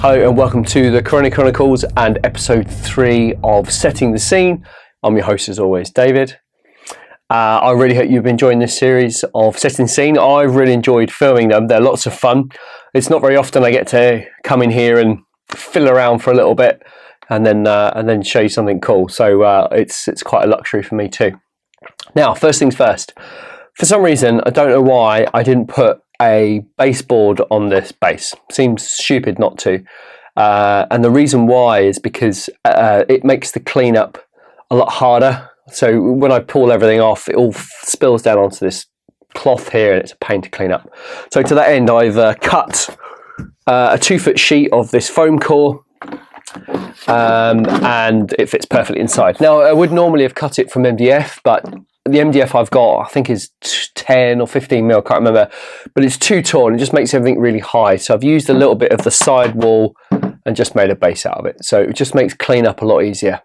Hello and welcome to the Corona Chronicles and episode 3 of Setting the Scene. I'm your host as always, David. I really hope you've been enjoying this series of Setting the Scene. I've really enjoyed filming them. They're lots of fun. It's not very often I get to come in here and fiddle around for a little bit and then show you something cool. So it's quite a luxury for me too. Now, first things first. For some reason, I don't know why I didn't put a baseboard on this base. Seems stupid not to. And the reason why is because it makes the cleanup a lot harder. So when I pull everything off, it all spills down onto this cloth here and it's a pain to clean up. So to that end, I've cut a 2-foot sheet of this foam core and it fits perfectly inside. Now, I would normally have cut it from MDF, but the MDF I've got, I think, is 10 or 15 mil, I can't remember, but it's too tall and it just makes everything really high. So I've used a little bit of the side wall and just made a base out of it. So it just makes cleanup a lot easier.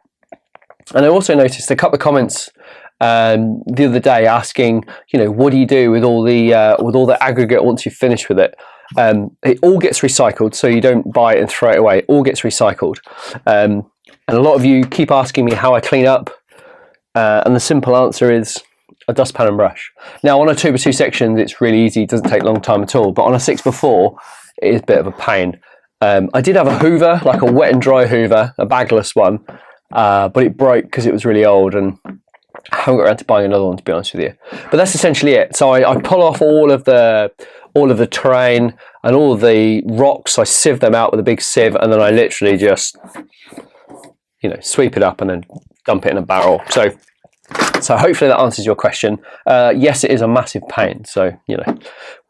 And I also noticed a couple of comments the other day asking, what do you do with all the aggregate once you've finished with it? It all gets recycled, so you don't buy it and throw it away. It all gets recycled. And a lot of you keep asking me how I clean up. And the simple answer is a dustpan and brush. Now, on a 2x2 section, it's really easy. It doesn't take a long time at all. But on a 6x4, it is a bit of a pain. I did have a Hoover, like a wet and dry Hoover, a bagless one, but it broke because it was really old, and I haven't got around to buying another one, to be honest with you. But that's essentially it. So I pull off all of the terrain and all of the rocks. I sieve them out with a big sieve, and then I literally just, sweep it up and then dump it in a barrel. So hopefully that answers your question. Yes, it is a massive pain. So,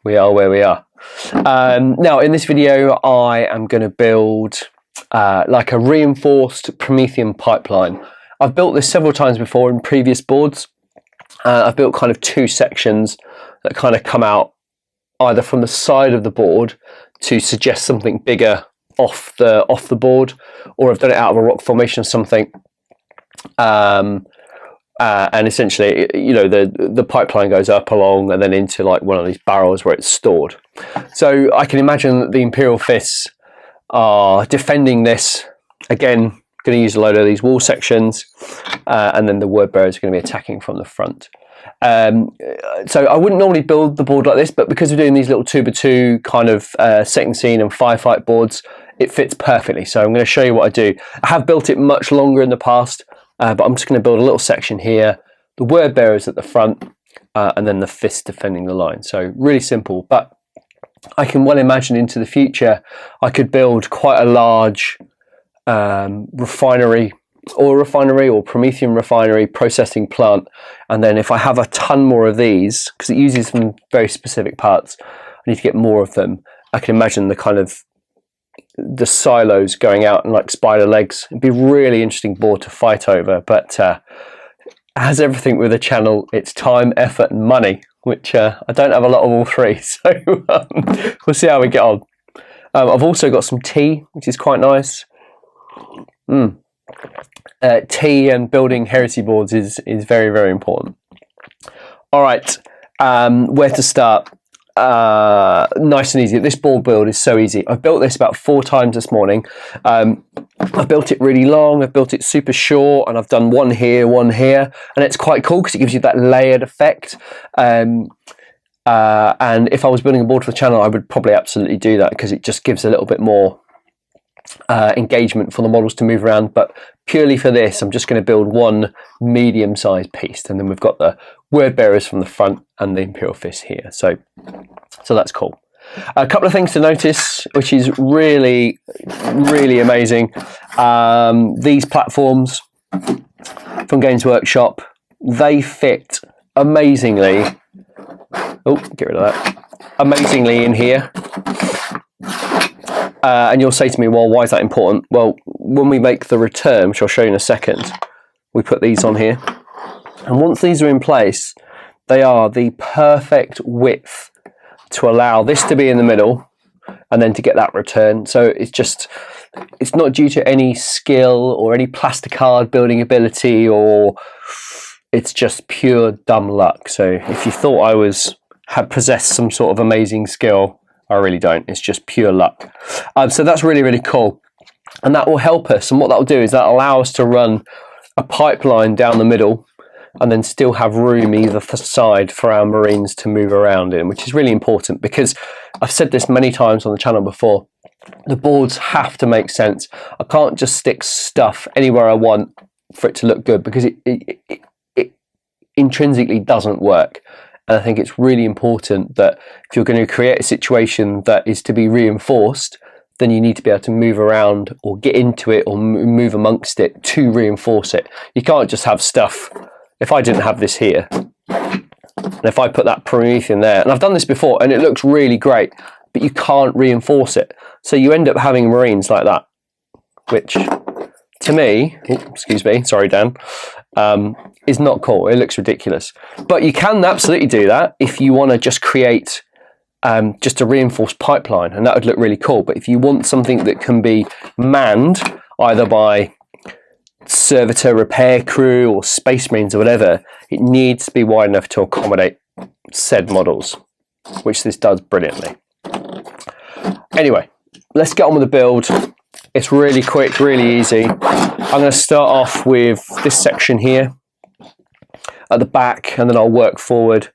we are where we are. Now, in this video, I am going to build like a reinforced Promethean pipeline. I've built this several times before in previous boards. I've built kind of 2 sections that kind of come out either from the side of the board to suggest something bigger off the board, or I've done it out of a rock formation or something. And essentially, the pipeline goes up along and then into like one of these barrels where it's stored. So I can imagine that the Imperial Fists are defending this. Again, going to use a load of these wall sections, and then the word bearers are going to be attacking from the front. So I wouldn't normally build the board like this, but because we're doing these little 2x2 kind of setting scene and firefight boards, it fits perfectly. So I'm going to show you what I do. I have built it much longer in the past, but I'm just going to build a little section here, the word bearers at the front, and then the fists defending the line. So really simple, but I can well imagine into the future I could build quite a large refinery or Promethean refinery processing plant, and then if I have a ton more of these, because it uses some very specific parts, I need to get more of them. I can imagine the silos going out and like spider legs. It'd be a really interesting board to fight over, but as everything with a channel, it's time, effort and money, which I don't have a lot of all three, so we'll see how we get on. I've also got some tea, which is quite nice. Tea and building heresy boards is very, very important. All right, where to start? Nice and easy. This board build is so easy. I've built this about 4 times this morning. I've built it really long, I've built it super short, and I've done one here, and it's quite cool because it gives you that layered effect. And if I was building a board for the channel, I would probably absolutely do that because it just gives a little bit more engagement for the models to move around. But purely for this, I'm just going to build one medium-sized piece, and then we've got the word bearers from the front and the Imperial Fist here. So that's cool. A couple of things to notice, which is really, really amazing. These platforms from Games Workshop, they fit amazingly. Oh, get rid of that. Amazingly in here. And you'll say to me, well, why is that important? Well, when we make the return, which I'll show you in a second, we put these on here. And once these are in place, they are the perfect width to allow this to be in the middle and then to get that return. So it's not due to any skill or any plasticard building ability, or it's just pure dumb luck. So if you thought I had possessed some sort of amazing skill, I really don't. It's just pure luck. So that's really, really cool. And that will help us. And what that will do is that allow us to run a pipeline down the middle and then still have room either side for our marines to move around in, which is really important, because I've said this many times on the channel before, the boards have to make sense. I can't just stick stuff anywhere I want for it to look good, because it intrinsically doesn't work. And I think it's really important that if you're going to create a situation that is to be reinforced, then you need to be able to move around or get into it or move amongst it to reinforce it. You can't just have stuff. If I didn't have this here, and if I put that Promethean there, and I've done this before and it looks really great, but you can't reinforce it. So you end up having marines like that, which to me, excuse me, sorry Dan, is not cool. It looks ridiculous. But you can absolutely do that if you want to just create just a reinforced pipeline, and that would look really cool. But if you want something that can be manned either by servitor, repair crew, or space marines or whatever, it needs to be wide enough to accommodate said models, which this does brilliantly. Anyway, let's get on with the build. It's really quick, really easy. I'm going to start off with this section here at the back, and then I'll work forward.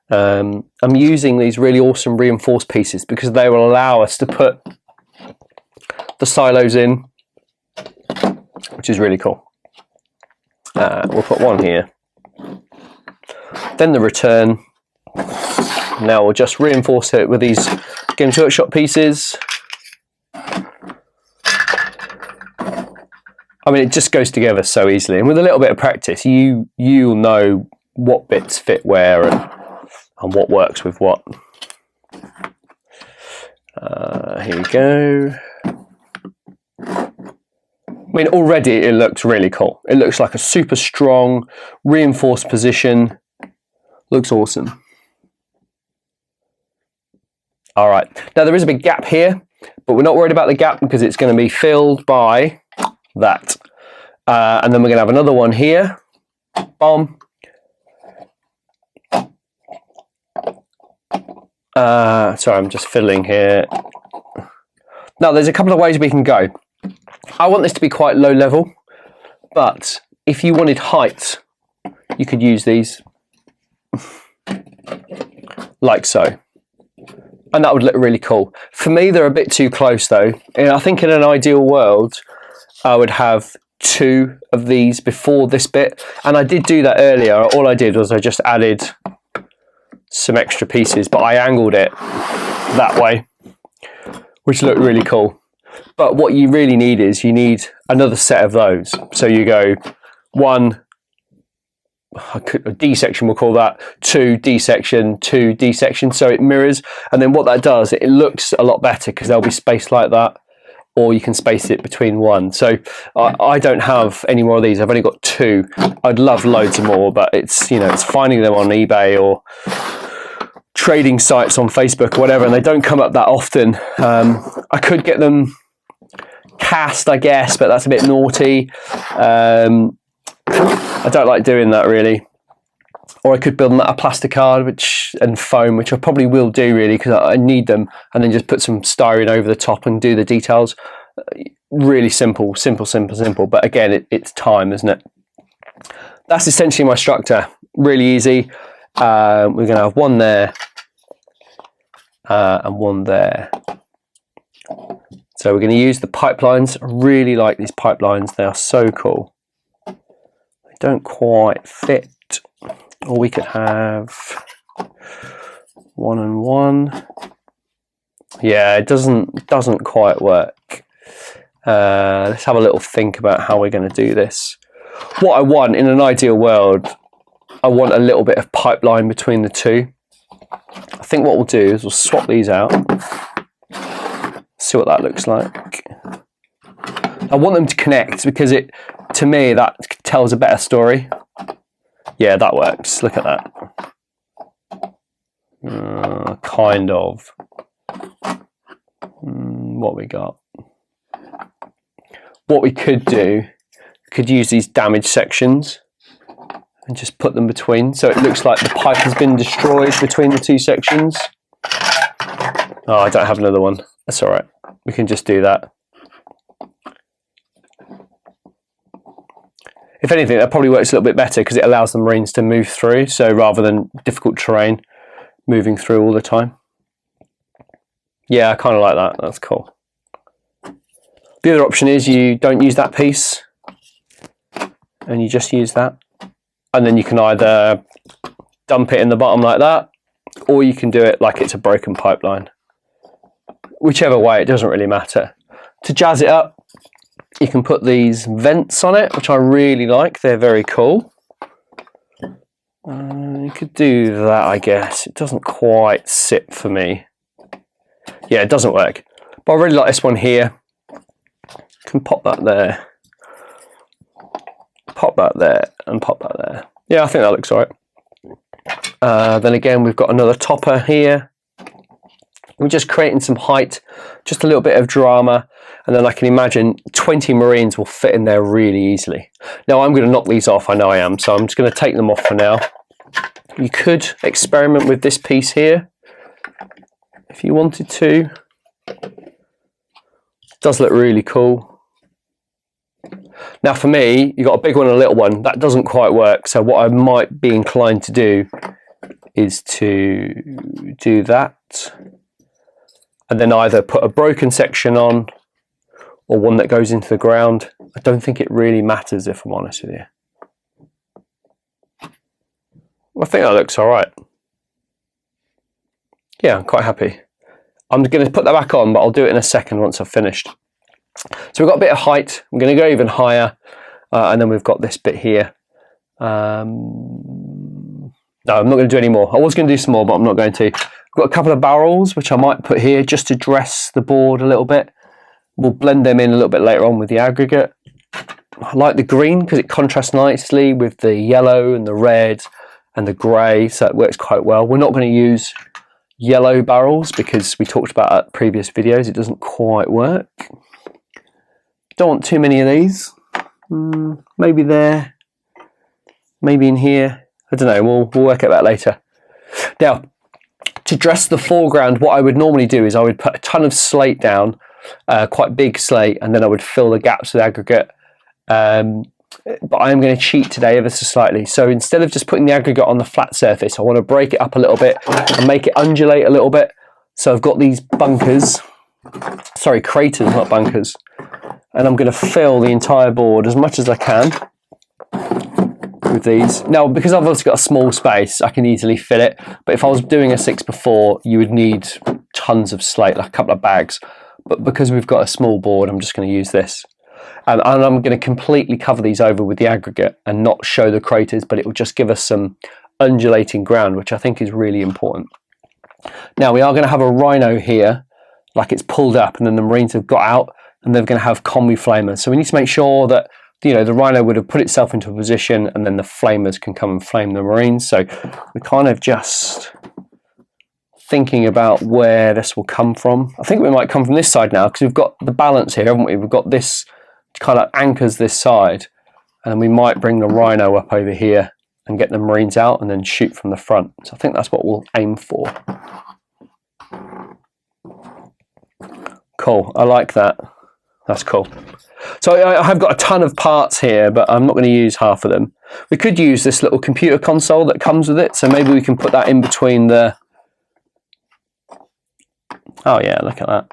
I'm using these really awesome reinforced pieces because they will allow us to put the silos in, which is really cool. We'll put one here, then the return. Now we'll just reinforce it with these Games Workshop pieces. I mean, it just goes together so easily, and with a little bit of practice, you'll know what bits fit where and what works with what. Here we go. I mean, already it looks really cool. It looks like a super strong, reinforced position. Looks awesome. All right, now there is a big gap here, but we're not worried about the gap because it's going to be filled by that. And then we're going to have another one here. Bomb. Sorry, I'm just fiddling here. Now, there's a couple of ways we can go. I want this to be quite low level, but if you wanted height, you could use these like so. And that would look really cool. For me, they're a bit too close though. And I think in an ideal world, I would have 2 of these before this bit. And I did do that earlier. All I did was I just added some extra pieces, but I angled it that way, which looked really cool. But what you really need is you need another set of those. So you go 1, a D section, we'll call that, 2 D section, 2 D section, so it mirrors. And then what that does, it looks a lot better because they'll be spaced like that, or you can space it between 1. So I don't have any more of these. I've only got 2. I'd love loads more, but it's, you know, it's finding them on eBay or trading sites on Facebook or whatever, and they don't come up that often. I could get them cast, I guess, but that's a bit naughty. I don't like doing that really. Or I could build them out of plasticard and foam, which I probably will do really because I need them, and then just put some styrene over the top and do the details. Really simple. But again, it's time, isn't it? That's essentially my structure. Really easy. We're going to have 1 there and 1 there. So we're going to use the pipelines. I really like these pipelines. They are so cool. They don't quite fit. Or we could have 1 and 1. Yeah, it doesn't quite work. Let's have a little think about how we're going to do this. What I want in an ideal world, I want a little bit of pipeline between the 2. I think what we'll do is we'll swap these out. See what that looks like. I want them to connect because to me, that tells a better story. Yeah, that works. Look at that. Kind of. What we got? What we could do, we could use these damaged sections and just put them between, so it looks like the pipe has been destroyed between the 2 sections. Oh, I don't have another one. That's all right. We can just do that. If anything, that probably works a little bit better because it allows the Marines to move through. So rather than difficult terrain, moving through all the time. Yeah, I kind of like that. That's cool. The other option is you don't use that piece and you just use that. And then you can either dump it in the bottom like that, or you can do it like it's a broken pipeline. Whichever way, it doesn't really matter. To jazz it up, you can put these vents on it, which I really like. They're very cool. You could do that, I guess. It doesn't quite sit for me. Yeah, it doesn't work. But I really like this one here. Can pop that there. Pop that there and pop that there. Yeah, I think that looks all right. Then again, we've got another topper here. We're just creating some height, just a little bit of drama, and then I can imagine 20 Marines will fit in there really easily. Now I'm going to knock these off, I know I am, so I'm just going to take them off for now. You could experiment with this piece here, if you wanted to. It does look really cool. Now for me, you've got a big one and a little one. That doesn't quite work, so what I might be inclined to do is to do that. And then either put a broken section on or one that goes into the ground. I don't think it really matters, if I'm honest with you. I think that looks all right. Yeah, I'm quite happy. I'm going to put that back on, but I'll do it in a second once I've finished. So we've got a bit of height. I'm going to go even higher. And then we've got this bit here. No, I'm not going to do any more. I was going to do some more, but I'm not going to. I've got a couple of barrels, which I might put here just to dress the board a little bit. We'll blend them in a little bit later on with the aggregate. I like the green because it contrasts nicely with the yellow and the red and the grey, so it works quite well. We're not going to use yellow barrels because we talked about at previous videos. It doesn't quite work. Don't want too many of these. Maybe there, maybe in here. I don't know, we'll work at that later. Now, to dress the foreground, what I would normally do is I would put a ton of slate down, quite big slate, and then I would fill the gaps with aggregate. But I'm going to cheat today ever so slightly. So instead of just putting the aggregate on the flat surface, I want to break it up a little bit and make it undulate a little bit. So I've got these bunkers, sorry, craters, not bunkers. And I'm going to fill the entire board as much as I can with these. Now, because I've also got a small space, I can easily fit it. But if I was doing a 6x4, you would need tons of slate, like a couple of bags. But because we've got a small board, I'm just going to use this. And I'm going to completely cover these over with the aggregate and not show the craters, but it will just give us some undulating ground, which I think is really important. Now, we are going to have a rhino here, like it's pulled up, and then the Marines have got out, and they're going to have combi flamers. So we need to make sure that, you know, the rhino would have put itself into a position, and then the flamers can come and flame the Marines. So we're kind of just thinking about where this will come from. I think we might come from this side now, because we've got the balance here, haven't we? We've got this kind of anchors this side, and we might bring the rhino up over here and get the Marines out and then shoot from the front. So I think that's what we'll aim for. Cool, I like that. That's cool. So I have got a ton of parts here, but I'm not going to use half of them. We could use this little computer console that comes with it, so maybe we can put that in between the... Oh yeah, look at that.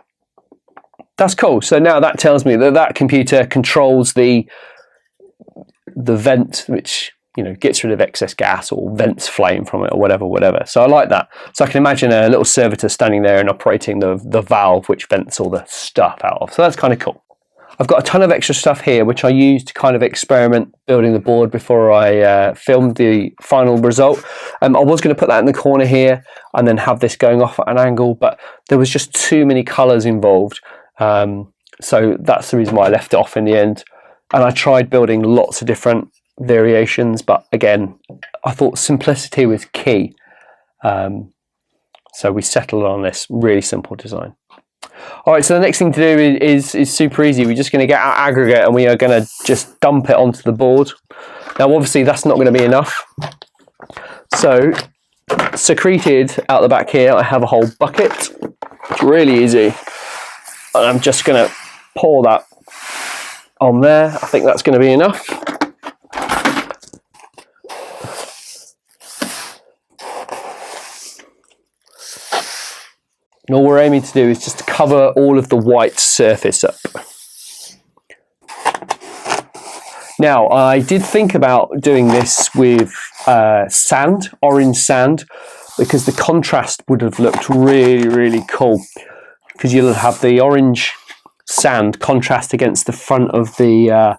That's cool. So now that tells me that that computer controls the vent, which, you know, gets rid of excess gas or vents flame from it or whatever. So I like that. So I can imagine a little servitor standing there and operating the valve which vents all the stuff out of. So that's kind of cool. I've got a ton of extra stuff here which I used to kind of experiment building the board before I filmed the final result. I was going to put that in the corner here and then have this going off at an angle, but there was just too many colours involved. So that's the reason why I left it off in the end. And I tried building lots of different variations, but again, I thought simplicity was key. So we settled on this really simple design. All right, so the next thing to do is super easy. We're just going to get our aggregate and we are going to just dump it onto the board. Now, obviously, that's not going to be enough. So, secreted out the back here, I have a whole bucket. It's really easy. And I'm just going to pour that on there. I think that's going to be enough. And all we're aiming to do is just to cover all of the white surface up. Now, I did think about doing this with sand, orange sand, because the contrast would have looked really, really cool. Because you'll have the orange sand contrast against the front of the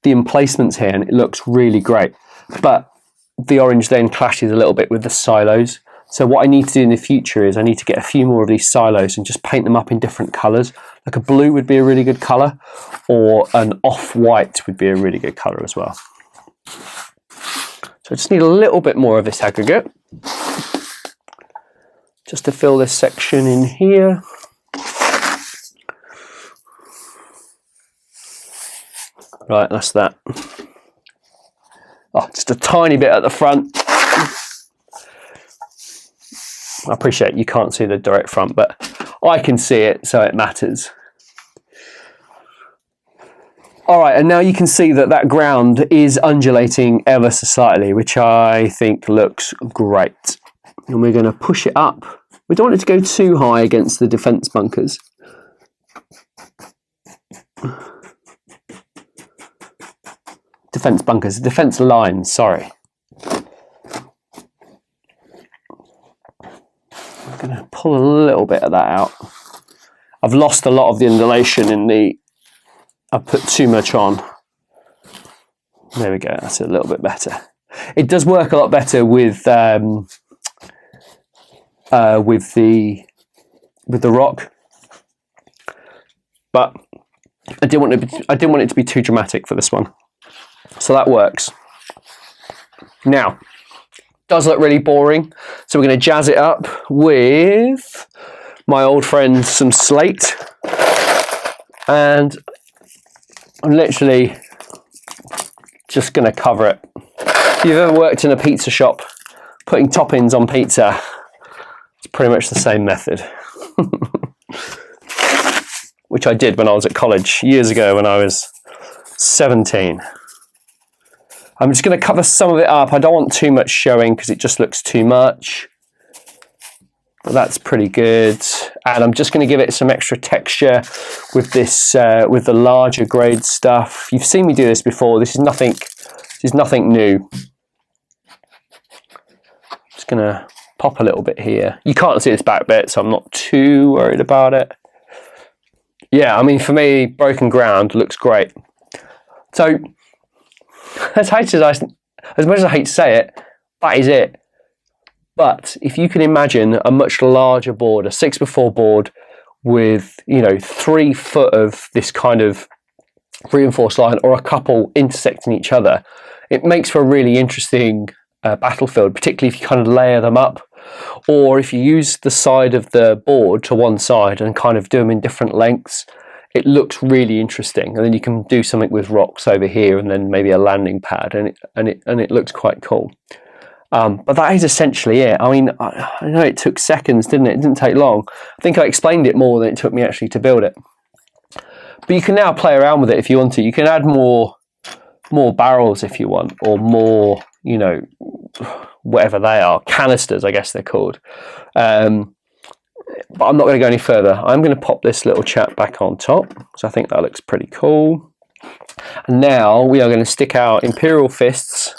emplacements here, and it looks really great. But the orange then clashes a little bit with the silos. So what I need to do in the future is I need to get a few more of these silos and just paint them up in different colours. Like a blue would be a really good colour, or an off-white would be a really good colour as well. So I just need a little bit more of this aggregate, just to fill this section in here. Right, that's that. Oh, just a tiny bit at the front. I appreciate you can't see the direct front, but I can see it, so it matters. All right, and now you can see that that ground is undulating ever so slightly, which I think looks great. And we're going to push it up. We don't want it to go too high against the defence bunkers. Defence lines, sorry. I'm going to pull a little bit of that out. I've lost a lot of the undulation in the... I put too much on. There we go, that's a little bit better. It does work a lot better with the rock, but I didn't want it to be too dramatic for this one. So that works. Now, does look really boring, so we're going to jazz it up with my old friend some slate, and I'm literally just going to cover it. If you've ever worked in a pizza shop putting toppings on pizza, it's pretty much the same method. Which I did when I was at college years ago when I was 17. I'm just going to cover some of it up. I don't want too much showing because it just looks too much. But that's pretty good. And I'm just going to give it some extra texture with this, with the larger grade stuff. You've seen me do this before. This is nothing new. Just going to pop a little bit here. You can't see this back bit, so I'm not too worried about it. Yeah, I mean, for me, broken ground looks great. So, as much as I hate to say it, that is it. But if you can imagine a much larger board, a 6x4 board with, 3 foot of this kind of reinforced line, or a couple intersecting each other, it makes for a really interesting battlefield, particularly if you kind of layer them up, or if you use the side of the board to one side and kind of do them in different lengths. It looks really interesting, and then you can do something with rocks over here, and then maybe a landing pad, and it looks quite cool. But that is essentially it. I mean, I know it took seconds, didn't it? It didn't take long. I think I explained it more than it took me actually to build it. But you can now play around with it if you want to. You can add more barrels if you want, or more, whatever they are, canisters, I guess they're called. But I'm not going to go any further. I'm going to pop this little chap back on top, because I think that looks pretty cool. And now we are going to stick our Imperial Fists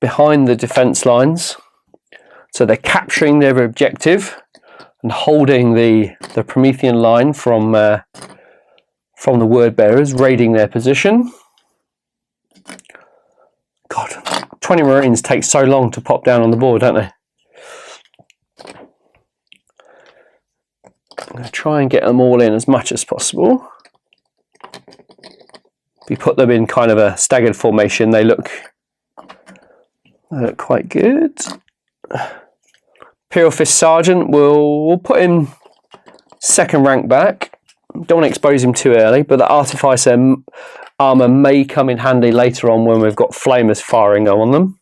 behind the defence lines, so they're capturing their objective and holding the Promethean line from the word bearers, raiding their position. God, 20 Marines take so long to pop down on the board, don't they? I'm going to try and get them all in as much as possible. If you put them in kind of a staggered formation, they look quite good. Imperial Fist Sergeant, we'll put him second rank back. Don't want to expose him too early, but the Artificer armour may come in handy later on when we've got flamers firing on them.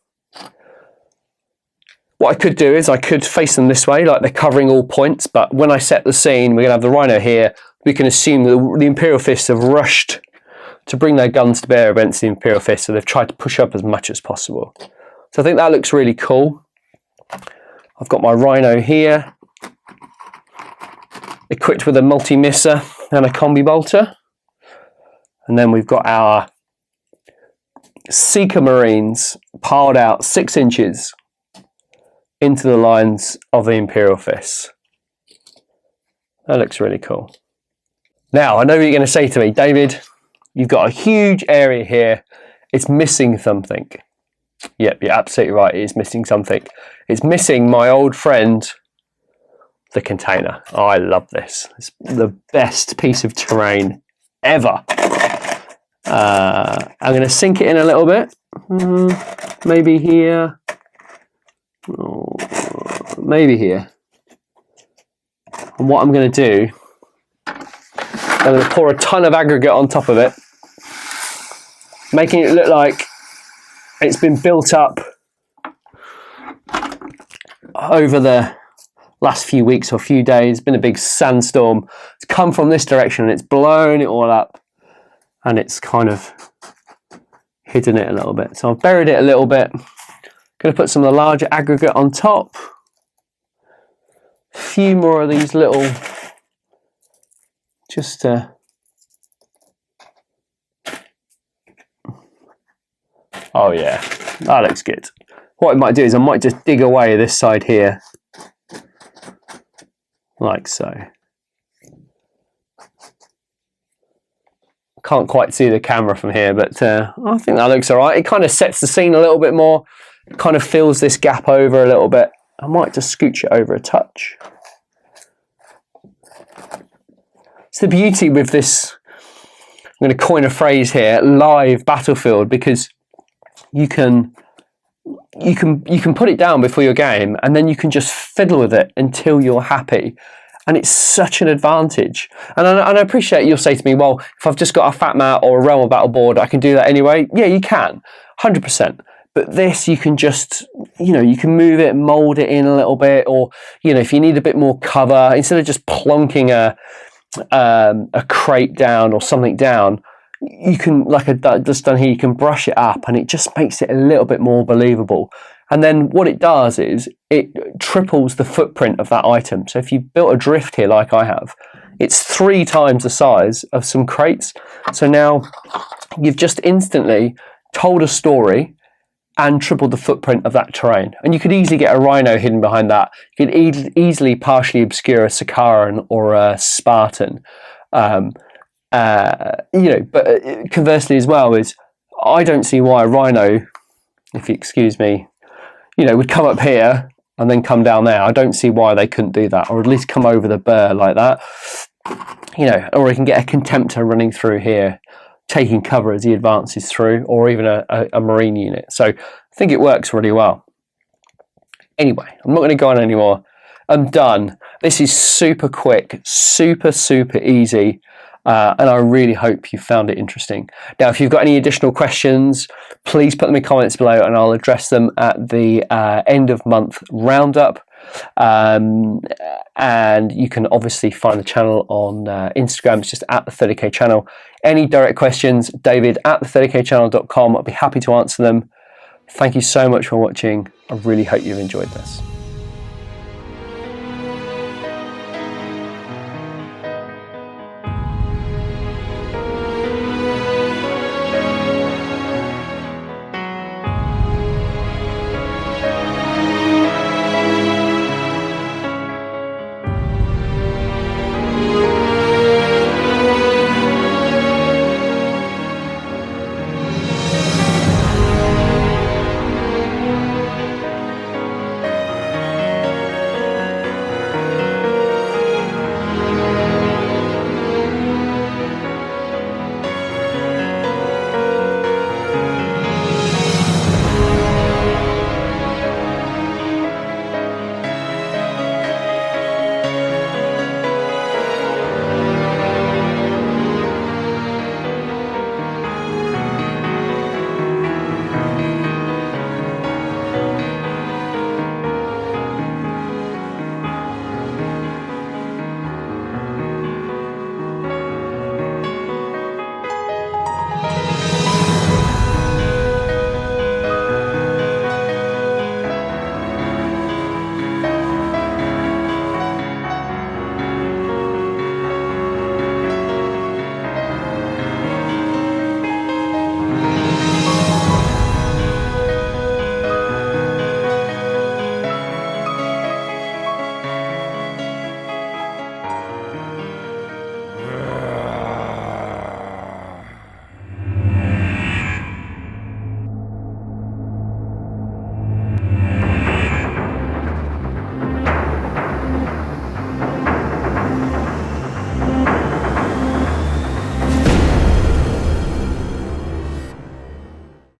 What I could do is I could face them this way, like they're covering all points, but when I set the scene, we're going to have the Rhino here. We can assume that the Imperial Fists have rushed to bring their guns to bear against the Imperial Fist, so they've tried to push up as much as possible. So I think that looks really cool. I've got my Rhino here, equipped with a multi-misser and a combi bolter. And then we've got our Seeker Marines piled out 6 inches into the lines of the Imperial Fists. That looks really cool. Now, I know what you're going to say to me, David, you've got a huge area here. It's missing something. Yep, you're absolutely right. It is missing something. It's missing my old friend, the container. Oh, I love this. It's the best piece of terrain ever. I'm going to sink it in a little bit. Maybe here. Oh, maybe here. And what I'm going to do, I'm going to pour a ton of aggregate on top of it, making it look like it's been built up over the last few weeks or few days. It's been a big sandstorm. It's come from this direction and it's blown it all up, and it's kind of hidden it a little bit. So I've buried it a little bit. Going to put some of the larger aggregate on top. A few more of these little, just oh yeah, that looks good. What I might do is I might just dig away this side here, like so. Can't quite see the camera from here, but I think that looks all right. It kind of sets the scene a little bit more, kind of fills this gap over a little bit. I might just scooch it over a touch. It's the beauty with this, I'm going to coin a phrase here, live battlefield, because you can put it down before your game and then you can just fiddle with it until you're happy. And it's such an advantage. And I appreciate you'll say to me, well, if I've just got a fat mat or a Realm of Battle board, I can do that anyway. Yeah, you can, 100%. But this, you can just, you can move it, mold it in a little bit, or, if you need a bit more cover, instead of just plonking a crate down or something down, you can, like I've just done here, you can brush it up and it just makes it a little bit more believable. And then what it does is it triples the footprint of that item. So if you built a drift here like I have, it's 3 times the size of some crates. So now you've just instantly told a story and tripled the footprint of that terrain. And you could easily get a Rhino hidden behind that. You could easily partially obscure a Sakaran or a Spartan. But conversely as well is, I don't see why a Rhino, if you excuse me, would come up here and then come down there. I don't see why they couldn't do that, or at least come over the burr like that. Or we can get a Contemptor running through here, taking cover as he advances through, or even a Marine unit. So I think it works really well. Anyway, I'm not going to go on anymore. I'm done. This is super quick, super easy. And I really hope you found it interesting. Now, if you've got any additional questions, please put them in comments below and I'll address them at the end of month roundup. And you can obviously find the channel on Instagram. It's just at the 30k channel. Any direct questions, David at the30kchannel.com. I'll be happy to answer them. Thank you so much for watching. I really hope you've enjoyed this.